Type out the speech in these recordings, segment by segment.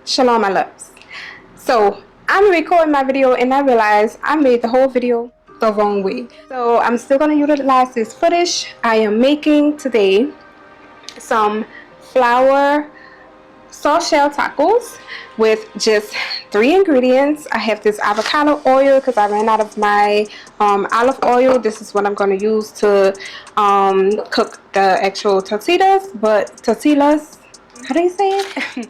Shalom, my loves. So I'm recording my video and I realized I made the whole video the wrong way. So I'm still going to utilize this footage. I am making today some flour soft shell tacos with just 3 ingredients. I have this avocado oil because I ran out of my olive oil. This is what I'm going to use to cook the actual tortillas, how do you say it?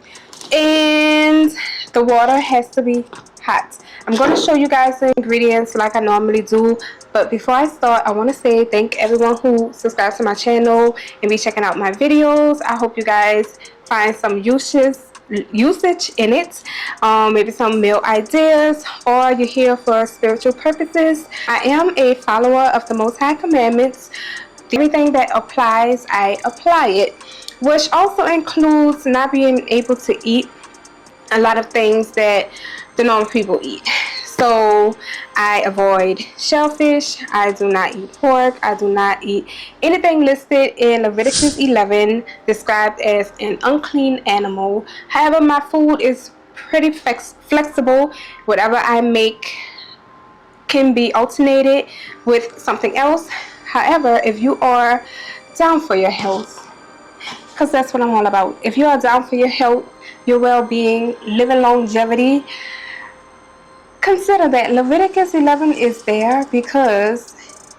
And the water has to be hot. I'm going to show you guys the ingredients like I normally do, but before I start, I want to say thank everyone who subscribes to my channel and be checking out my videos. I hope you guys find some usage in it, maybe some meal ideas, or you're here for spiritual purposes. I am a follower of the Most High Commandments. Everything that applies, I apply it, which also includes not being able to eat a lot of things that the normal people eat. So I avoid shellfish, I do not eat pork, I do not eat anything listed in Leviticus 11 described as an unclean animal. However, my food is pretty flexible. Whatever I make can be alternated with something else. However, if you are down for your health, because that's what I'm all about, if you are down for your health, your well-being, living longevity, consider that Leviticus 11 is there because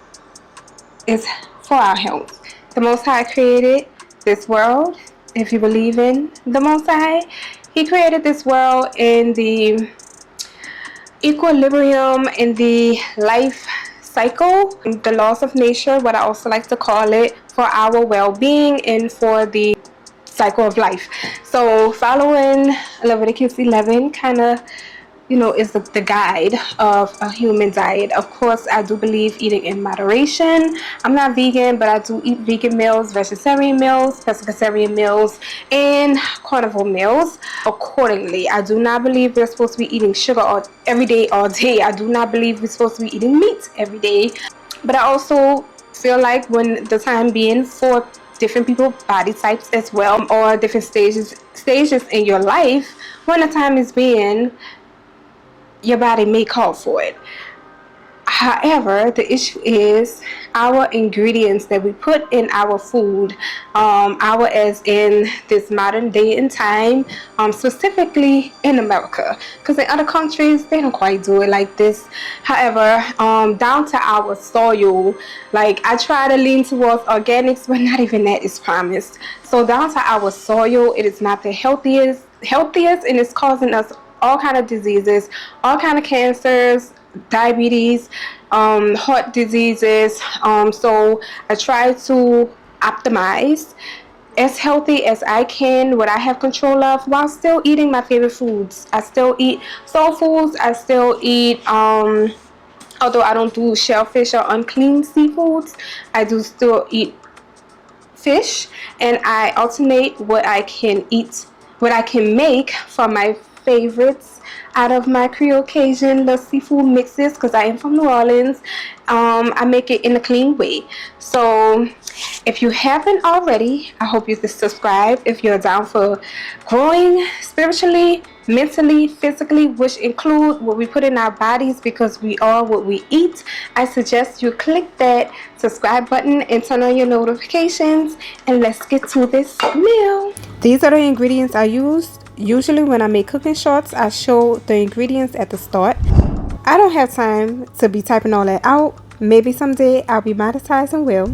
it's for our health. The Most High created this world. If you believe in the Most High, He created this world in the equilibrium, in the life cycle, the laws of nature, what I also like to call it, for our well-being and for the cycle of life. So following Leviticus 11 kind of, is the guide of a human diet. Of course, I do believe eating in moderation. I'm not vegan, but I do eat vegan meals, vegetarian meals, pescatarian meals, and carnivore meals accordingly. I do not believe we're supposed to be eating sugar every day, all day. I do not believe we're supposed to be eating meat every day. But I also feel like when the time being for different people body types as well, or different stages in your life, when the time is being, your body may call for it. However, the issue is our ingredients that we put in our food, our as in this modern day and time, specifically in America, because in other countries they don't quite do it like this. However, down to our soil, like I try to lean towards organics, but not even that is promised. So down to our soil, it is not the healthiest, and it's causing us all kind of diseases, all kind of cancers, diabetes, heart diseases. So I try to optimize as healthy as I can, what I have control of, while still eating my favorite foods. I still eat soul foods. I still eat, although I don't do shellfish or unclean seafoods, I do still eat fish, and I alternate what I can eat, what I can make from my favorites out of my Creole Cajun the seafood mixes, because I am from New Orleans. I make it in a clean way. So if you haven't already, I hope you just subscribe if you're down for growing spiritually, mentally, physically, which include what we put in our bodies, because we are what we eat. I suggest you click that subscribe button and turn on your notifications, and let's get to this meal. These are the ingredients I used. Usually when I make cooking shorts, I show the ingredients at the start. I don't have time to be typing all that out. Maybe someday I'll be monetized and will.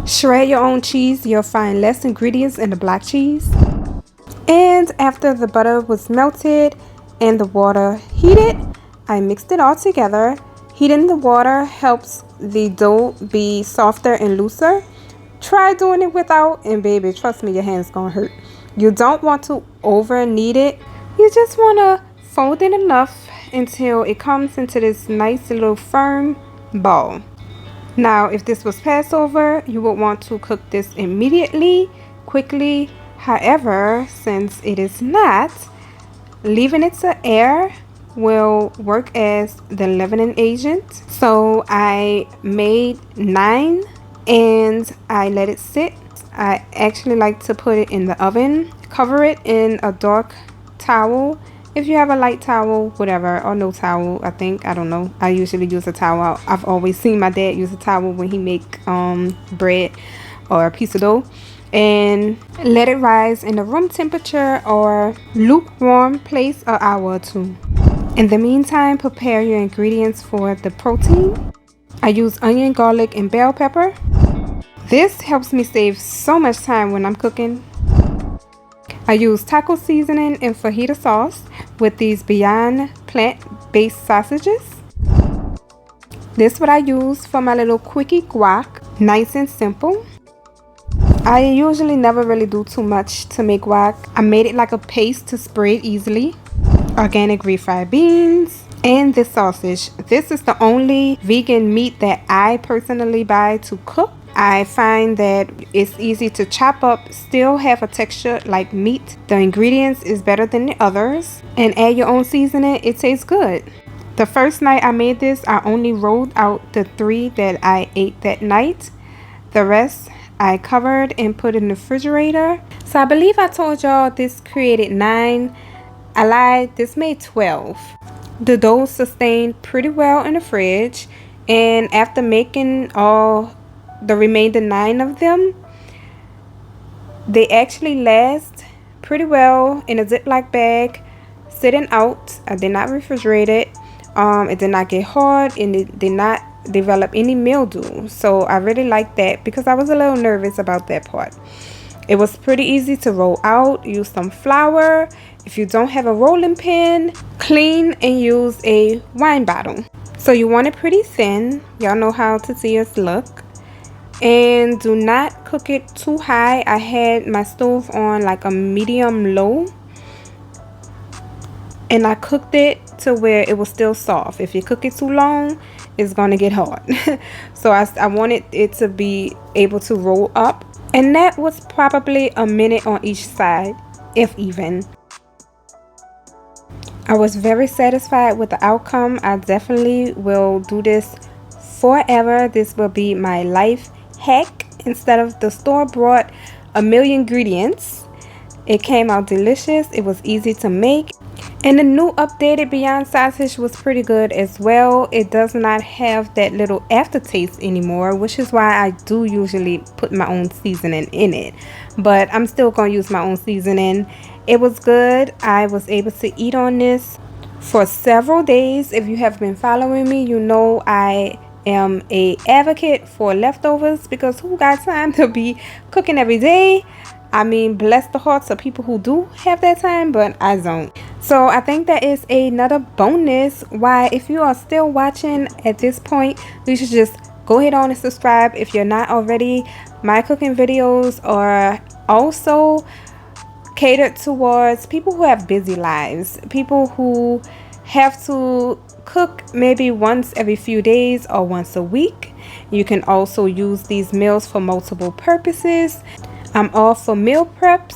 Shred your own cheese. You'll find less ingredients in the black cheese. And after the butter was melted and the water heated, I mixed it all together. Heating the water helps the dough be softer and looser. Try doing it without, and baby, trust me, your hands gonna hurt. You don't want to over knead it. You just want to fold it enough until it comes into this nice little firm ball. Now, if this was Passover, you would want to cook this immediately, quickly. However, since it is not, leaving it to air will work as the leavening agent. So I made 9 and I let it sit. I actually like to put it in the oven, cover it in a dark towel. If you have a light towel, whatever, or no towel, I think, I don't know. I usually use a towel. I've always seen my dad use a towel when he make bread or a piece of dough. And let it rise in the room temperature or lukewarm place an hour or two. In the meantime, prepare your ingredients for the protein. I use onion, garlic, and bell pepper. This helps me save so much time when I'm cooking. I use taco seasoning and fajita sauce with these Beyond plant-based sausages. This is what I use for my little quickie guac. Nice and simple. I usually never really do too much to make guac. I made it like a paste to spread easily. Organic refried beans. And this sausage. This is the only vegan meat that I personally buy to cook. I find that it's easy to chop up, still have a texture like meat. The ingredients is better than the others. And add your own seasoning, it tastes good. The first night I made this, I only rolled out the 3 that I ate that night. The rest I covered and put in the refrigerator. So I believe I told y'all this created 9. I lied, this made 12. The dough sustained pretty well in the fridge, and after making all the remaining 9 of them, they actually last pretty well in a Ziploc bag, sitting out. I did not refrigerate it. It did not get hard, and it did not develop any mildew. So I really like that because I was a little nervous about that part. It was pretty easy to roll out. Use some flour. If you don't have a rolling pin, clean and use a wine bottle. So you want it pretty thin. Y'all know how tortillas look. And do not cook it too high. I had my stove on like a medium low, and I cooked it to where it was still soft. If you cook it too long, it's gonna get hard. So I wanted it to be able to roll up, and that was probably a minute on each side, if even. I was very satisfied with the outcome. I definitely will do this forever. This will be my life hack instead of the store-bought a million ingredients. It came out delicious. It was easy to make. And the new updated Beyond sausage was pretty good as well. It does not have that little aftertaste anymore, which is why I do usually put my own seasoning in it. But I'm still going to use my own seasoning. It was good. I was able to eat on this for several days. If you have been following me, you know I am a advocate for leftovers, because who got time to be cooking every day? I mean, bless the hearts of people who do have that time, but I don't. So I think that is another bonus. Why, if you are still watching at this point, you should just go ahead on and subscribe if you're not already. My cooking videos are also catered towards people who have busy lives, people who have to cook maybe once every few days or once a week. You can also use these meals for multiple purposes. I'm all for meal preps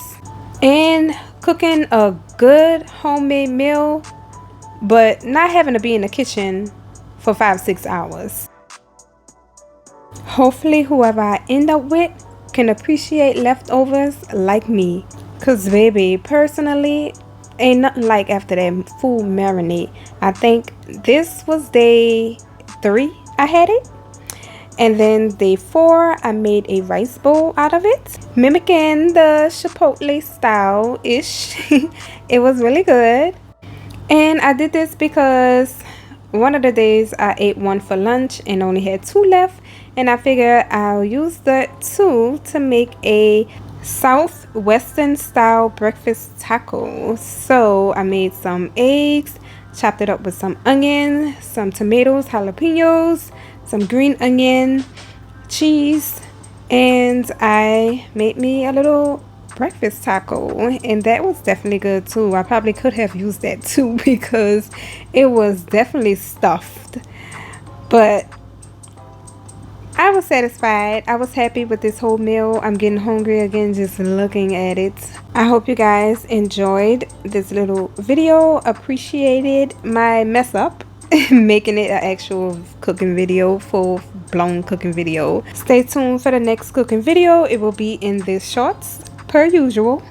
and cooking a good homemade meal, but not having to be in the kitchen for 5-6 hours. Hopefully whoever I end up with can appreciate leftovers like me, cause baby, personally, ain't nothing like after that food marinade. I think this was day 3 I had it. And then day 4, I made a rice bowl out of it, mimicking the Chipotle style-ish. It was really good. And I did this because one of the days I ate one for lunch and only had 2 left. And I figured I'll use the 2 to make a Southwestern style breakfast taco. So I made some eggs, chopped it up with some onion, some tomatoes, jalapenos, some green onion, cheese, and I made me a little breakfast taco, and that was definitely good too. I probably could have used that too because it was definitely stuffed, but I was satisfied. I was happy with this whole meal. I'm getting hungry again just looking at it. I hope you guys enjoyed this little video, appreciated my mess up making it an actual cooking video, full-blown cooking video. Stay tuned for the next cooking video. It will be in this shorts per usual.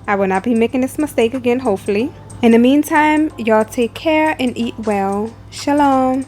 I will not be making this mistake again, hopefully. In the meantime, y'all take care and eat well. Shalom.